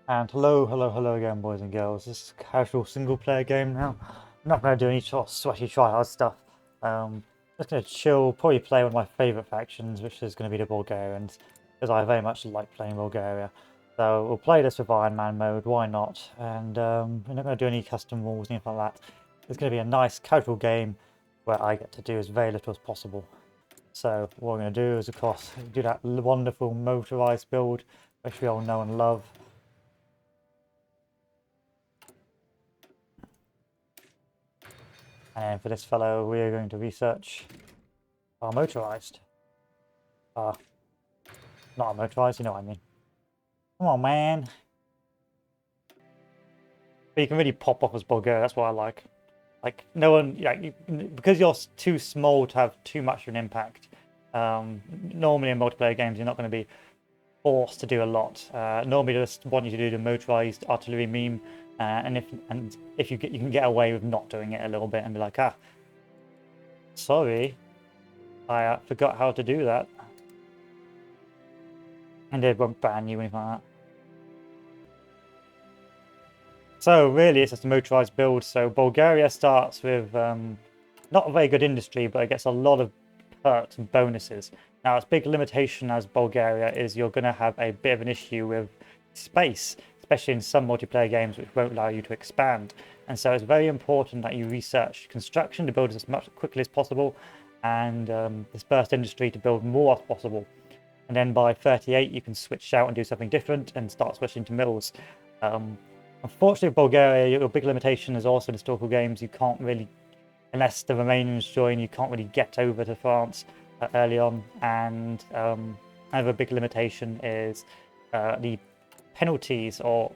And hello again, boys and girls. This is a casual single player game now. I'm not going to do any sort of sweaty try-hard stuff. Just going to chill, probably play one of my favourite factions, which is going to be the Bulgarians, because I very much like playing Bulgaria. So we'll play this with Iron Man mode, why not? And we're not going to do any custom rules, anything like that. It's going to be a nice casual game where I get to do as very little as possible. So what we're going to do is, of course, do that wonderful motorised build, which we all know and love. And for this fellow, we are going to research our motorized. Not our motorized, you know what I mean. Come on, man. But you can really pop off as Bulgaria, that's what I like. Like, no one, because you're too small to have too much of an impact. Normally in multiplayer games, you're not going to be forced to do a lot. Normally, they just want you to do the motorized artillery meme. And if you can get away with not doing it a little bit and be like, sorry, I forgot how to do that, and they won't ban you or anything like that. So really, it's just a motorized build. So Bulgaria starts with not a very good industry, but it gets a lot of perks and bonuses. Now, its big limitation as Bulgaria is you're going to have a bit of an issue with space, especially in some multiplayer games which won't allow you to expand. And so it's very important that you research construction to build as much quickly as possible, and dispersed industry to build more as possible. And then by 38 you can switch out and do something different and start switching to mills. Unfortunately, Bulgaria, your big limitation is also in historical games. You can't really, unless the Romanians join, you can't really get over to France early on. And another big limitation is the penalties, or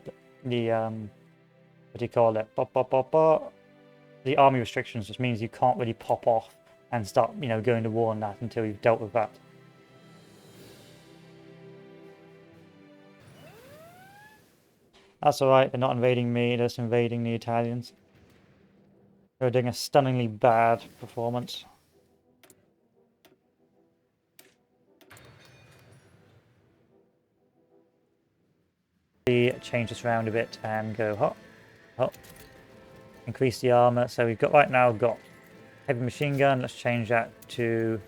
the what do you call it? The army restrictions, which means you can't really pop off and start, going to war on that until you've dealt with that. That's alright, they're not invading me, they're just invading the Italians. They're doing a stunningly bad performance. We change this around a bit and go hop, hop. Increase the armor. So we've got right now got heavy machine gun. Let's change that to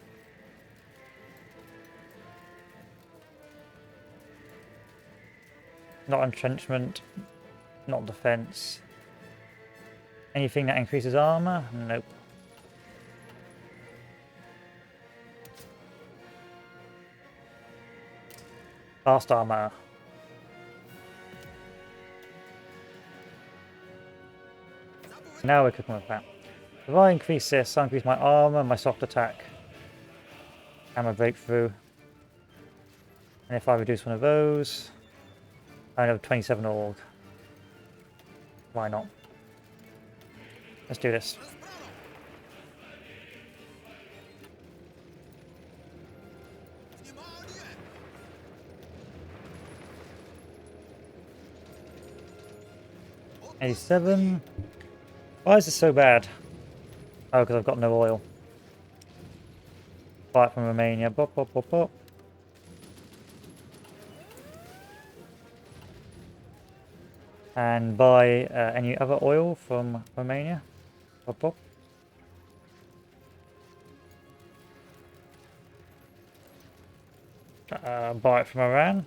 not entrenchment, not defense. Anything that increases armor? Nope. Fast armor. Now we're cooking with that. If I increase this, I'll increase my armor, my soft attack, and my breakthrough. And if I reduce one of those, I have 27 org. Why not? Let's do this. $87. Why is this so bad? Oh, because I've got no oil. Buy it from Romania. Bop, bop, bop, bop. And buy any other oil from Romania. Bop, bop. Buy it from Iran.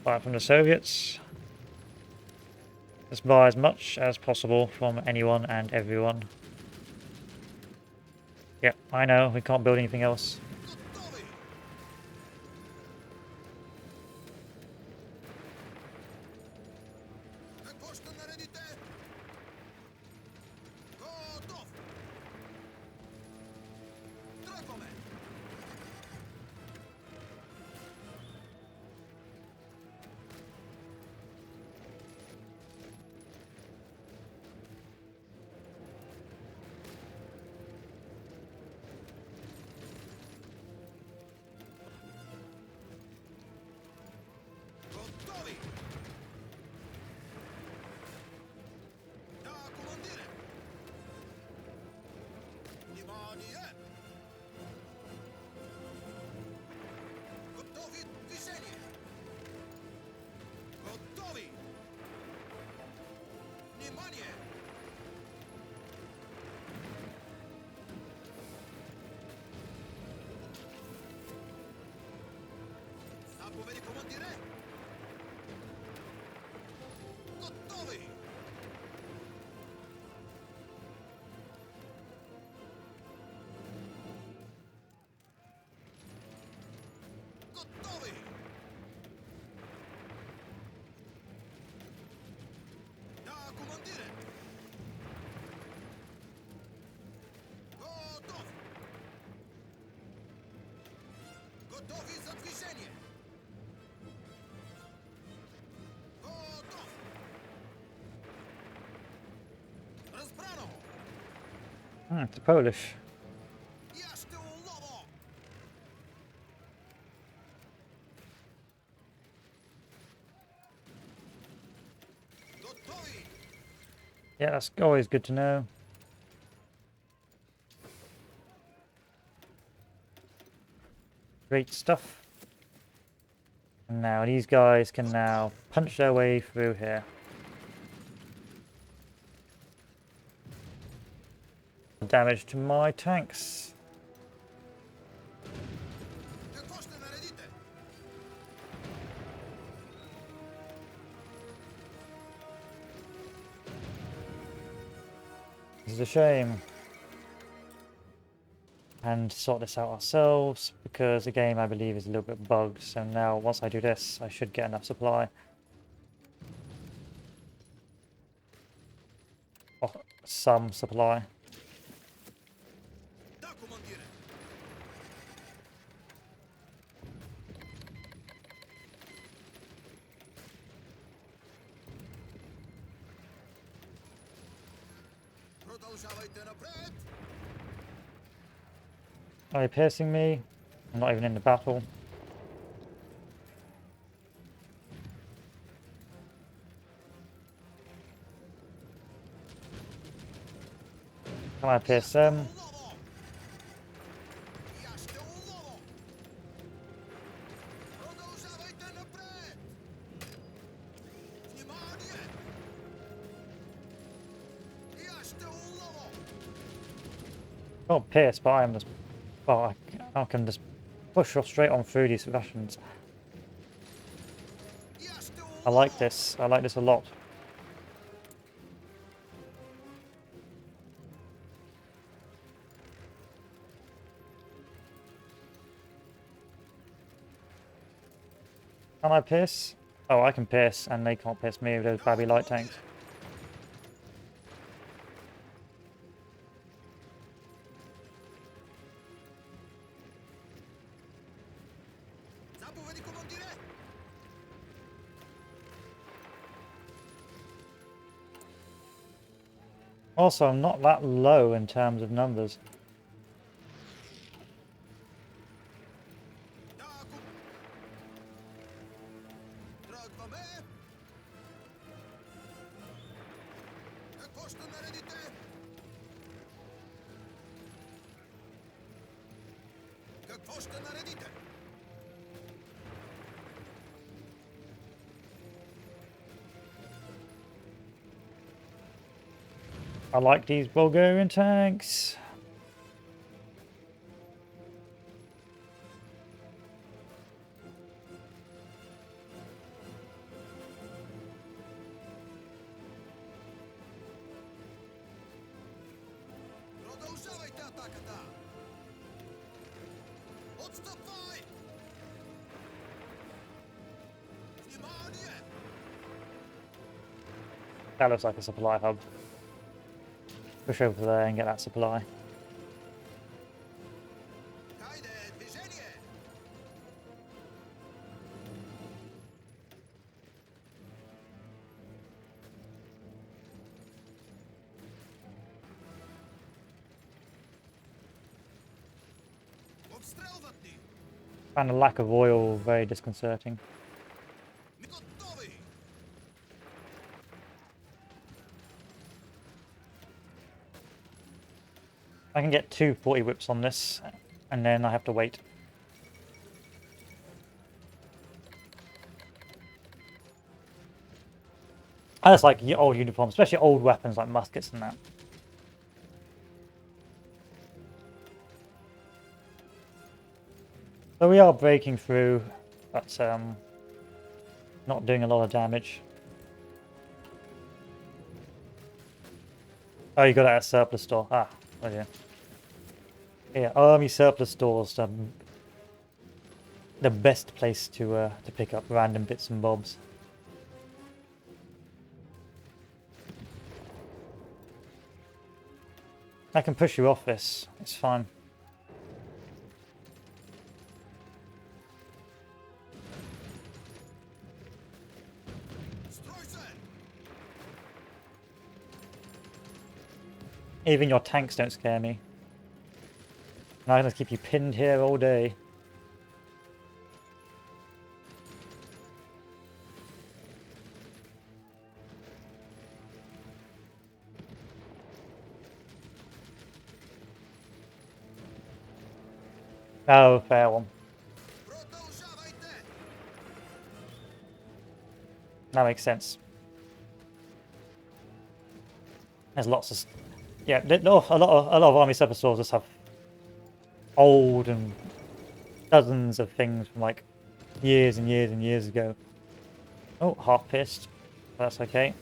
Buy it from the Soviets. Let's buy as much as possible from anyone and everyone. Yep, I know, we can't build anything else. It's Polish. Yeah, that's always good to know. Great stuff. And now these guys can now punch their way through here. Damage to my tanks. This is a shame. And sort this out ourselves, because the game I believe is a little bit bugged. So now once I do this, I should get enough supply. Or some supply. Are they piercing me? I'm not even in the battle. Can I pierce them? Not pierce, but I am just... Well, I can just push straight on through these Russians. I like this. I like this a lot. Can I pierce? Oh, I can pierce, and they can't pierce me with those babby light tanks. Also, I'm not that low in terms of numbers. I like these Bulgarian tanks. That looks like a supply hub. Push over there and get that supply. And a lack of oil, very disconcerting. I can get 2 40 whips on this, and then I have to wait. I just like old uniforms, especially old weapons like muskets and that. So we are breaking through, but Not doing a lot of damage. Oh, you got it at a surplus store. Ah, oh yeah. Yeah, army surplus stores. The best place to pick up random bits and bobs. I can push you off this. It's fine. Even your tanks don't scare me. And I'm gonna keep you pinned here all day. Oh, fair one. That makes sense. There's lots of... Yeah, no, a lot of army surplus stores just have old and dozens of things from like years and years and years ago. Oh, half pissed. That's okay.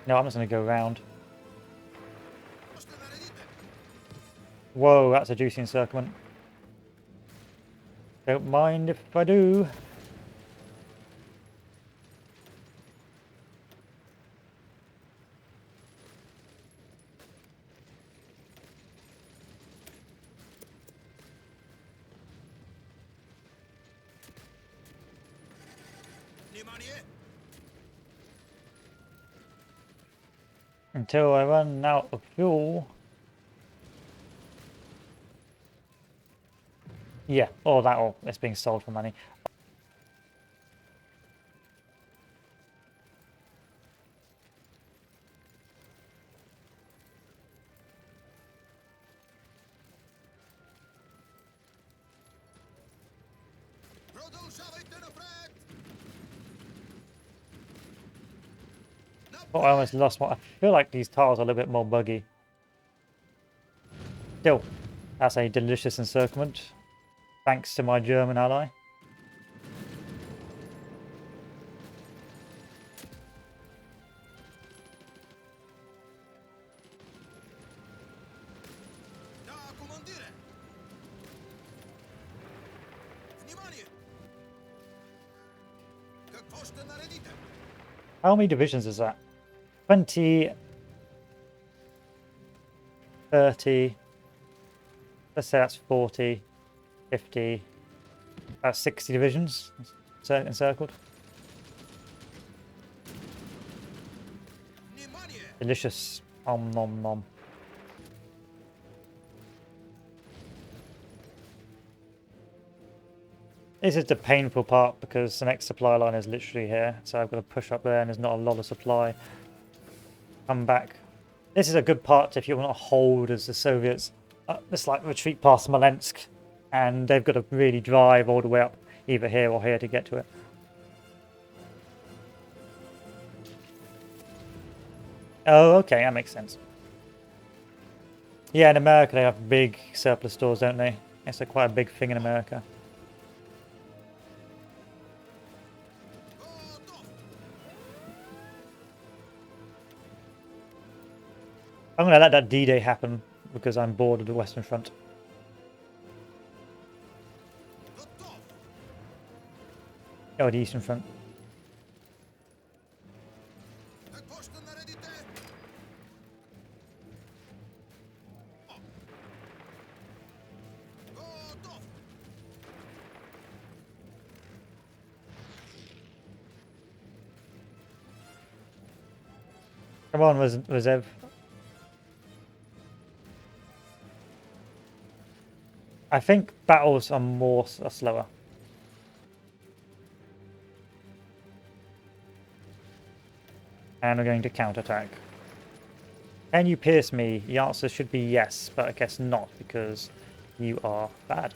No, I'm just going to go around. Whoa, that's a juicy encirclement. Don't mind if I do. Until I run out of fuel. Yeah, or that, or it's being sold for money. Oh, I almost lost one. I feel like these tiles are a little bit more buggy. Still, that's a delicious encirclement. Thanks to my German ally. How many divisions is that? 20, 30, let's say that's 40, 50, that's 60 divisions encircled. Delicious. Om nom nom. This is the painful part because the next supply line is literally here, so I've got to push up there and there's not a lot of supply. Come back. This is a good part if you want to hold as the Soviets just like retreat past Smolensk, and they've got to really drive all the way up either here or here to get to it. Oh, okay, that makes sense. Yeah, in America they have big surplus stores, don't they? It's quite a big thing in America. I'm going to let that D-Day happen because I'm bored of the Western Front. Oh, the Eastern Front. Come on, Reserve. I think battles are slower. And we're going to counterattack. Can you pierce me? The answer should be yes, but I guess not because you are bad.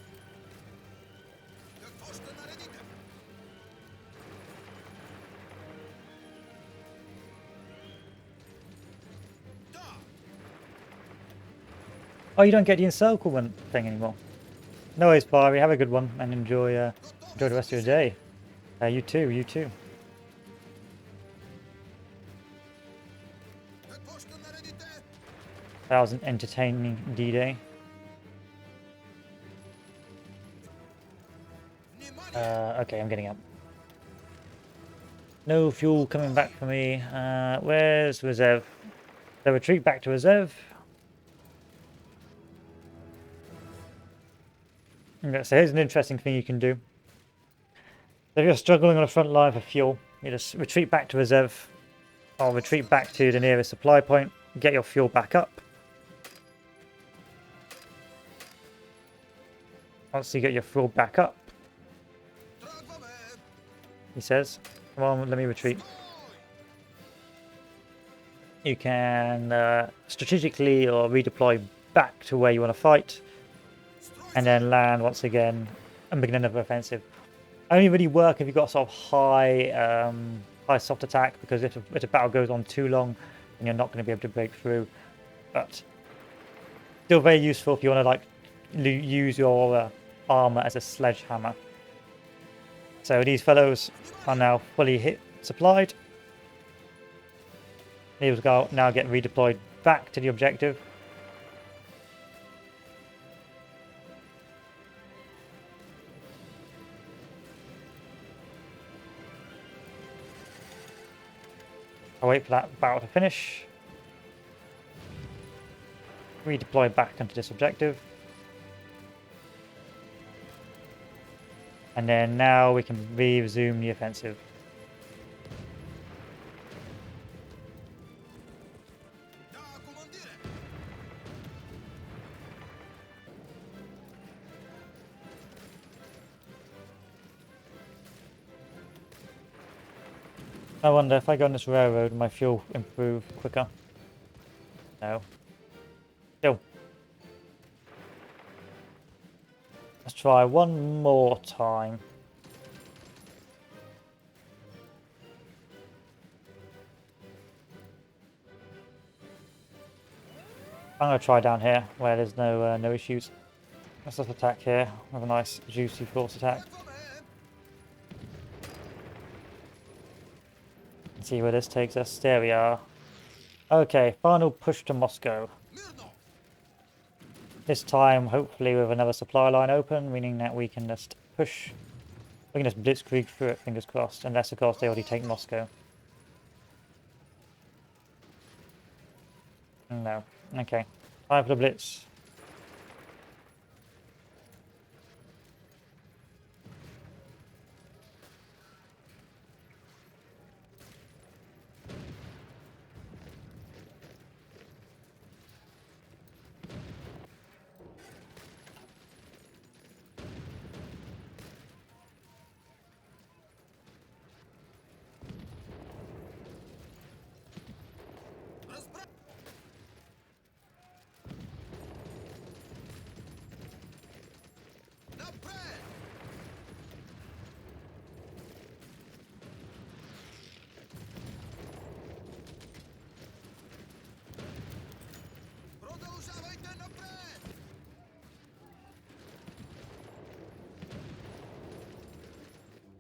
Oh, you don't get the encirclement thing anymore. No worries, Barry. Have a good one and enjoy the rest of your day. You too, you too. That was an entertaining D-Day. Okay, I'm getting up. No fuel coming back for me. Where's reserve? So retreat back to reserve. Okay, so here's an interesting thing you can do. So if you're struggling on the front line for fuel, you just retreat back to reserve, or retreat back to the nearest supply point, get your fuel back up. Once you get your fuel back up, he says, come on, let me retreat. You can strategically or redeploy back to where you want to fight, and then land once again and begin another offensive. Only really work if you've got sort of high soft attack, because if a battle goes on too long, then you're not going to be able to break through. But still very useful if you want to like use your armor as a sledgehammer. So these fellows are now fully supplied. These will now get redeployed back to the objective. I'll wait for that battle to finish. Redeploy back into this objective. And then now we can resume the offensive. I wonder if I go on this railroad, my fuel improve quicker. No. Still. Let's try one more time. I'm going to try down here where there's no issues. Let's just attack here with a nice juicy force attack. Let's see where this takes us. There we are. Okay, final push to Moscow. This time, hopefully, with another supply line open, meaning that we can just push. We can just blitzkrieg through it, fingers crossed. Unless, of course, they already take Moscow. No. Okay. Time for the blitz.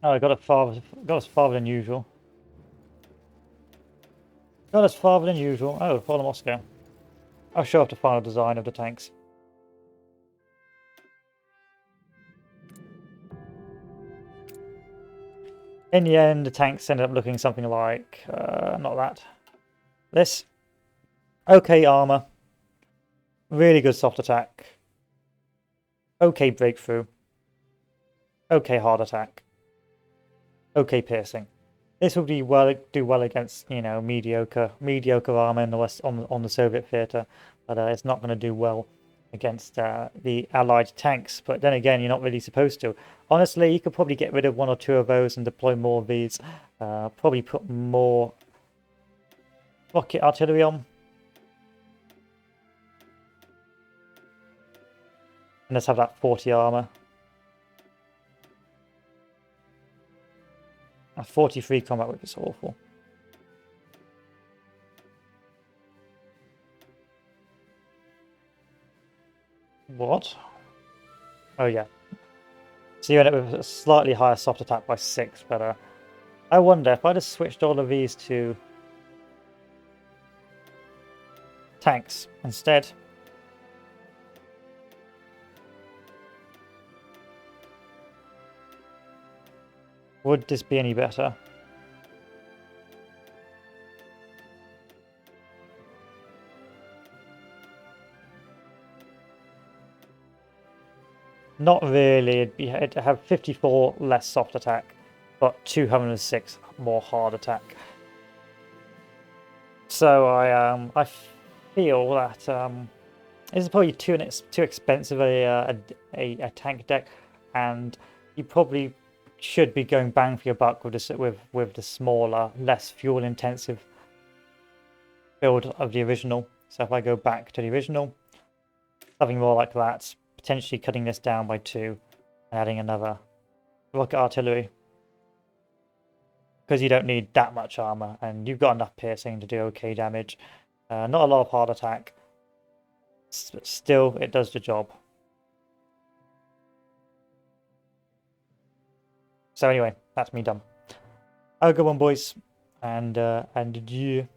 Oh, I got us farther than usual. Got us farther than usual. Oh, follow Moscow. I'll show off the final design of the tanks. In the end, the tanks ended up looking something like not that. This. Okay armor. Really good soft attack. Okay breakthrough. Okay hard attack. Okay piercing. This will do well against, you know, mediocre armor in the West on the Soviet theater, but it's not going to do well against the Allied tanks. But then again, you're not really supposed to. Honestly, you could probably get rid of one or two of those and deploy more of these. Probably put more rocket artillery on. And let's have that 40 armor. A 43 combat whip is awful. What? Oh yeah. So you end up with a slightly higher soft attack by 6, but I wonder if I just switched all of these to tanks instead. Would this be any better? Not really. It'd have 54 less soft attack, but 206 more hard attack. So I feel that this is probably too expensive a tank deck, and you probably should be going bang for your buck with this with the smaller, less fuel intensive build of the original. So if I go back to the original, something more like that, potentially cutting this down by 2 and adding another rocket artillery, because you don't need that much armor and you've got enough piercing to do okay damage. Not a lot of hard attack, but still it does the job. So anyway, that's me done. Have a good one, boys, and adieu.